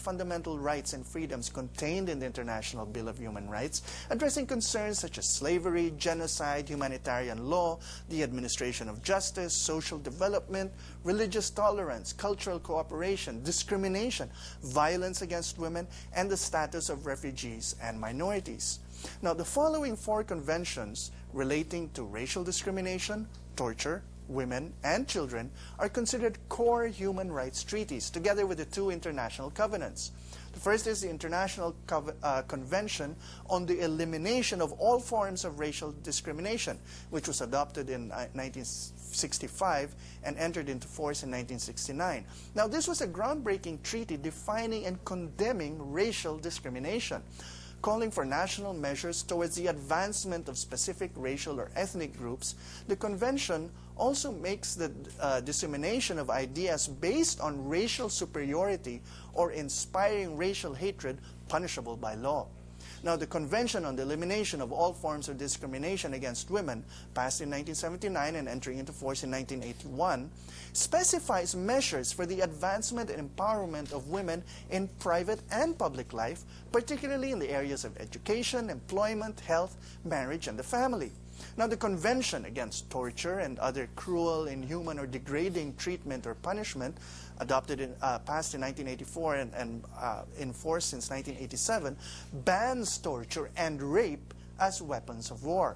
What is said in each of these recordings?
fundamental rights and freedoms contained in the International Bill of Human Rights, addressing concerns such as slavery, genocide, humanitarian law, the administration of justice, social development, religious tolerance, cultural cooperation, discrimination, violence against women, and the status of refugees and minorities. Now, the following 4 conventions relating to racial discrimination, torture, women, and children are considered core human rights treaties, together with the 2 international covenants. The first is the International Convention on the Elimination of All Forms of Racial Discrimination, which was adopted in 1965 and entered into force in 1969. Now, this was a groundbreaking treaty defining and condemning racial discrimination, calling for national measures towards the advancement of specific racial or ethnic groups. The convention also makes the dissemination of ideas based on racial superiority or inspiring racial hatred punishable by law. Now, the Convention on the Elimination of All Forms of Discrimination Against Women, passed in 1979 and entering into force in 1981, specifies measures for the advancement and empowerment of women in private and public life, particularly in the areas of education, employment, health, marriage, and the family. Now, the Convention Against Torture and Other Cruel, Inhuman, or Degrading Treatment or Punishment, passed in 1984 and in force since 1987, bans torture and rape as weapons of war.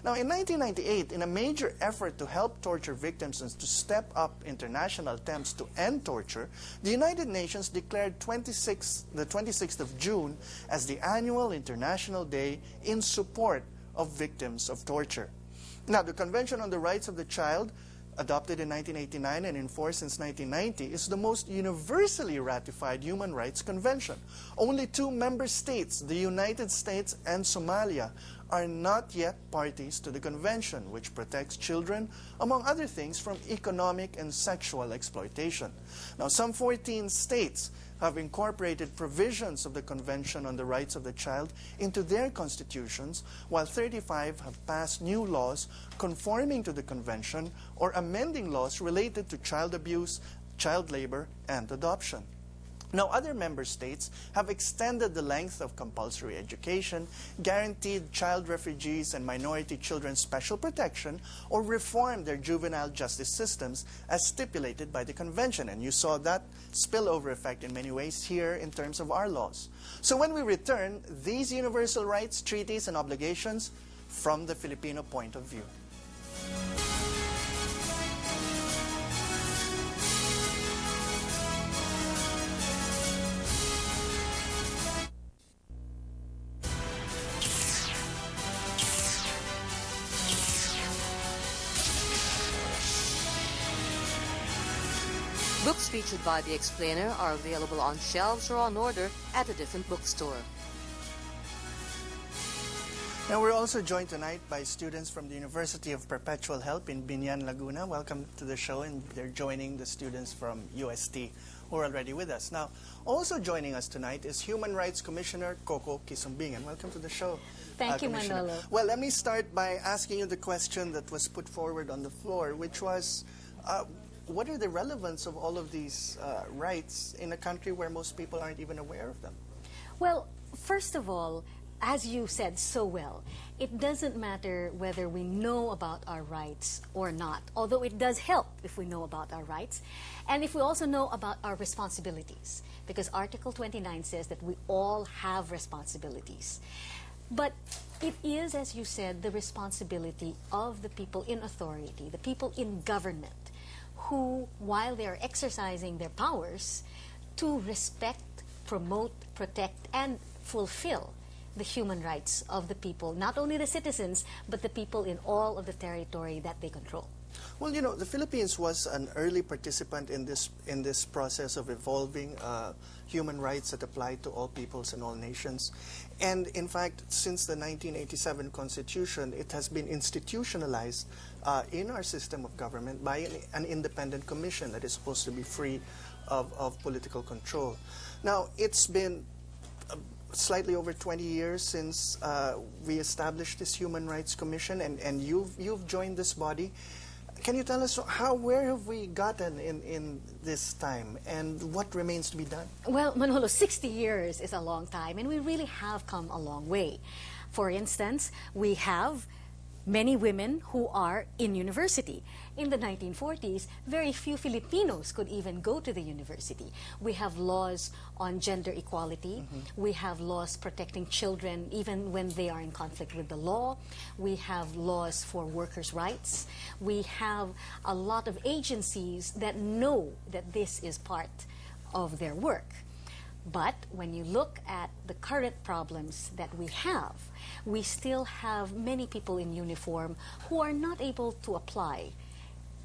Now, in 1998, in a major effort to help torture victims and to step up international attempts to end torture, the United Nations declared the 26th of June as the annual International Day in support of victims of torture. Now, the Convention on the Rights of the Child, adopted in 1989 and in force since 1990, is the most universally ratified human rights convention. Only 2 member states, the United States and Somalia, are not yet parties to the convention, which protects children, among other things, from economic and sexual exploitation. Now, some 14 states have incorporated provisions of the Convention on the Rights of the Child into their constitutions, while 35 have passed new laws conforming to the Convention or amending laws related to child abuse, child labor, and adoption. Now, other member states have extended the length of compulsory education, guaranteed child refugees and minority children special protection, or reformed their juvenile justice systems as stipulated by the Convention. And you saw that spillover effect in many ways here in terms of our laws. So when we return, these universal rights, treaties, and obligations from the Filipino point of view. Books featured by the explainer are available on shelves or on order at a different bookstore. Now, we're also joined tonight by students from the University of Perpetual Help in Binyan, Laguna. Welcome to the show, and they're joining the students from UST who are already with us. Now, also joining us tonight is Human Rights Commissioner Coco Quisumbing. Welcome to the show. Thank you, Manolo. Well, let me start by asking you the question that was put forward on the floor, which was, what are the relevance of all of these rights in a country where most people aren't even aware of them? Well, first of all, as you said so well, it doesn't matter whether we know about our rights or not, although it does help if we know about our rights, and if we also know about our responsibilities, because Article 29 says that we all have responsibilities. But it is, as you said, the responsibility of the people in authority, the people in government, who, while they are exercising their powers, to respect, promote, protect, and fulfill the human rights of the people, not only the citizens, but the people in all of the territory that they control. Well, you know, the Philippines was an early participant in this process of evolving human rights that apply to all peoples and all nations. And in fact, since the 1987 Constitution, it has been institutionalized in our system of government by an independent commission that is supposed to be free of political control. Now, it's been slightly over 20 years since we established this Human Rights Commission, and you've joined this body. can you tell us where have we gotten in this time, and what remains to be done? Well, Manolo, 60 years is a long time, and we really have come a long way. For instance, we have many women who are in university. In the 1940s, very few Filipinos could even go to the university. We have laws on gender equality. We have laws protecting children even when they are in conflict with the law. We have laws for workers' rights. We have a lot of agencies that know that this is part of their work. But when you look at the current problems that we still have many people in uniform who are not able to apply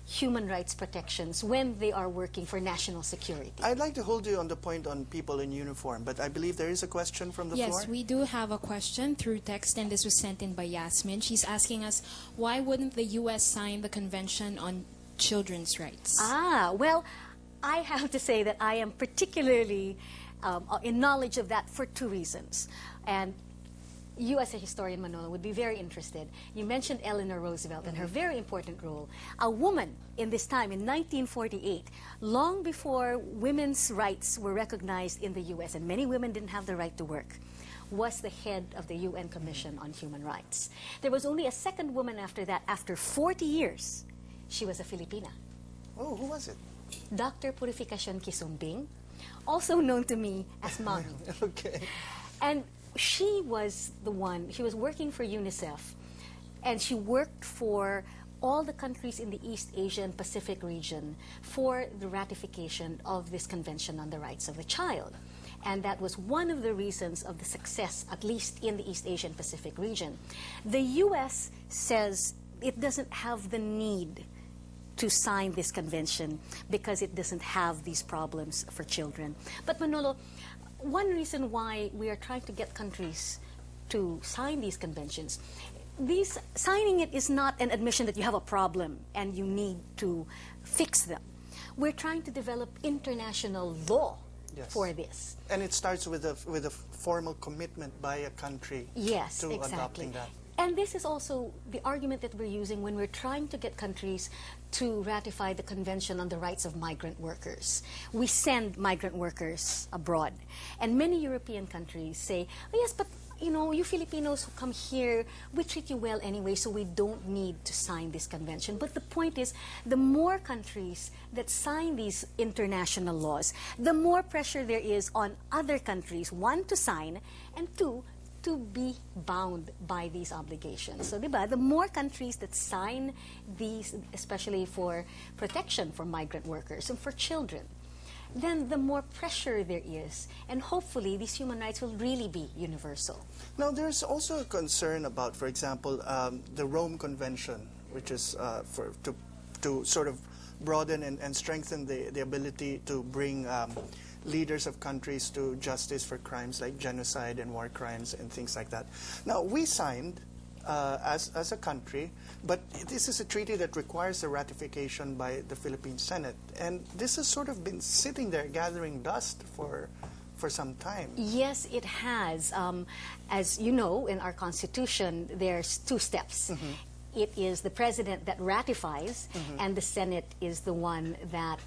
human rights protections when they are working for national security. I'd like to hold you on the point on people in uniform, but I believe there is a question from the floor. Yes, we do have a question through text, and this was sent in by Yasmin. She's asking us, why wouldn't the U.S. sign the Convention on Children's Rights? Well, I have to say that I am particularly in knowledge of that for two reasons. And you as a historian, Manolo, would be very interested. You mentioned Eleanor Roosevelt and her very important role. A woman in this time, in 1948, long before women's rights were recognized in the U.S., and many women didn't have the right to work, was the head of the UN Commission on Human Rights. There was only a second woman after that. After 40 years, she was a Filipina. Oh, who was it? Dr. Purificacion Quisumbing, also known to me as Mommy. Okay. And she was the one, she was working for UNICEF, and she worked for all the countries in the East Asia and Pacific region for the ratification of this Convention on the Rights of the Child. And that was one of the reasons of the success, at least in the East Asian Pacific region. The U.S. says it doesn't have the need to sign this convention because it doesn't have these problems for children. But Manolo, one reason why we are trying to get countries to sign these conventions, signing it is not an admission that you have a problem and you need to fix them. We're trying to develop international law for this. And it starts with a formal commitment by a country to adopting that. And this is also the argument that we're using when we're trying to get countries to ratify the Convention on the Rights of Migrant Workers. We send migrant workers abroad. And many European countries say, oh, yes, but you know, you Filipinos who come here, we treat you well anyway, so we don't need to sign this convention. But the point is, the more countries that sign these international laws, the more pressure there is on other countries, one, to sign, and two, to be bound by these obligations. So, diba, the more countries that sign these, especially for protection for migrant workers and for children, then the more pressure there is, and hopefully these human rights will really be universal. Now, there's also a concern about, for example, the Rome Convention, which is to sort of broaden and strengthen the ability to bring leaders of countries to justice for crimes like genocide and war crimes and things like that. Now, we signed as a country, but this is a treaty that requires a ratification by the Philippine Senate. And this has sort of been sitting there gathering dust for some time. Yes, it has. As you know, in our Constitution, there's two steps. It is the President that ratifies, and the Senate is the one that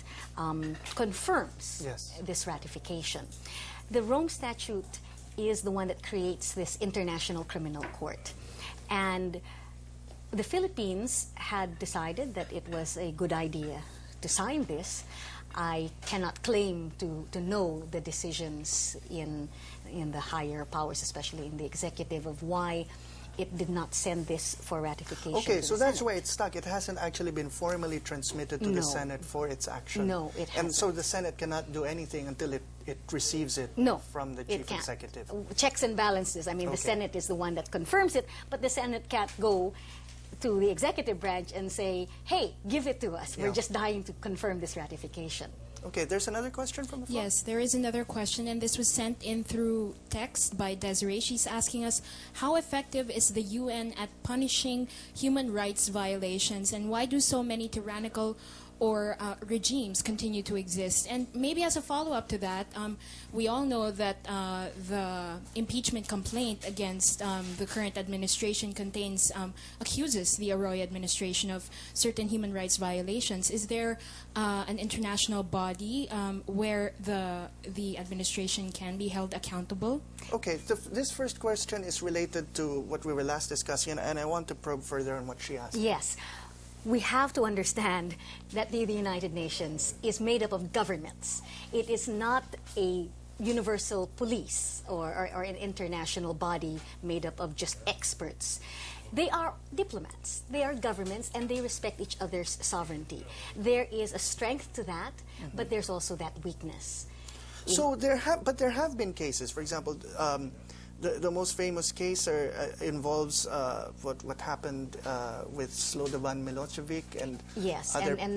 confirms this ratification. The Rome Statute is the one that creates this International Criminal Court. And the Philippines had decided that it was a good idea to sign this. I cannot claim to know the decisions in the higher powers, especially in the executive, of why it did not send this for ratification. Okay, to so the that's Senate. why it's stuck. It hasn't actually been formally transmitted to the Senate for its action. No, it hasn't. And so the Senate cannot do anything until it receives it from the Chief Executive. Checks and balances. I mean, the Senate is the one that confirms it, but the Senate can't go to the executive branch and say, hey, give it to us. We're just dying to confirm this ratification. Okay, there's another question from the floor? Yes, there is another question, and this was sent in through text by Desiree. She's asking us, how effective is the UN at punishing human rights violations, and why do so many tyrannical or regimes continue to exist. And maybe as a follow-up to that, we all know that the impeachment complaint against the current administration accuses the Arroyo administration of certain human rights violations. Is there an international body where the administration can be held accountable? Okay, this first question is related to what we were last discussing, and I want to probe further on what she asked. Yes. We have to understand that the United Nations is made up of governments. It is not a universal police or an international body made up of just experts. They are diplomats, they are governments, and they respect each other's sovereignty. There is a strength to that, but there's also that weakness. So there have been cases, for example, the most famous case involves what happened with Slobodan Milosevic and Yes, other and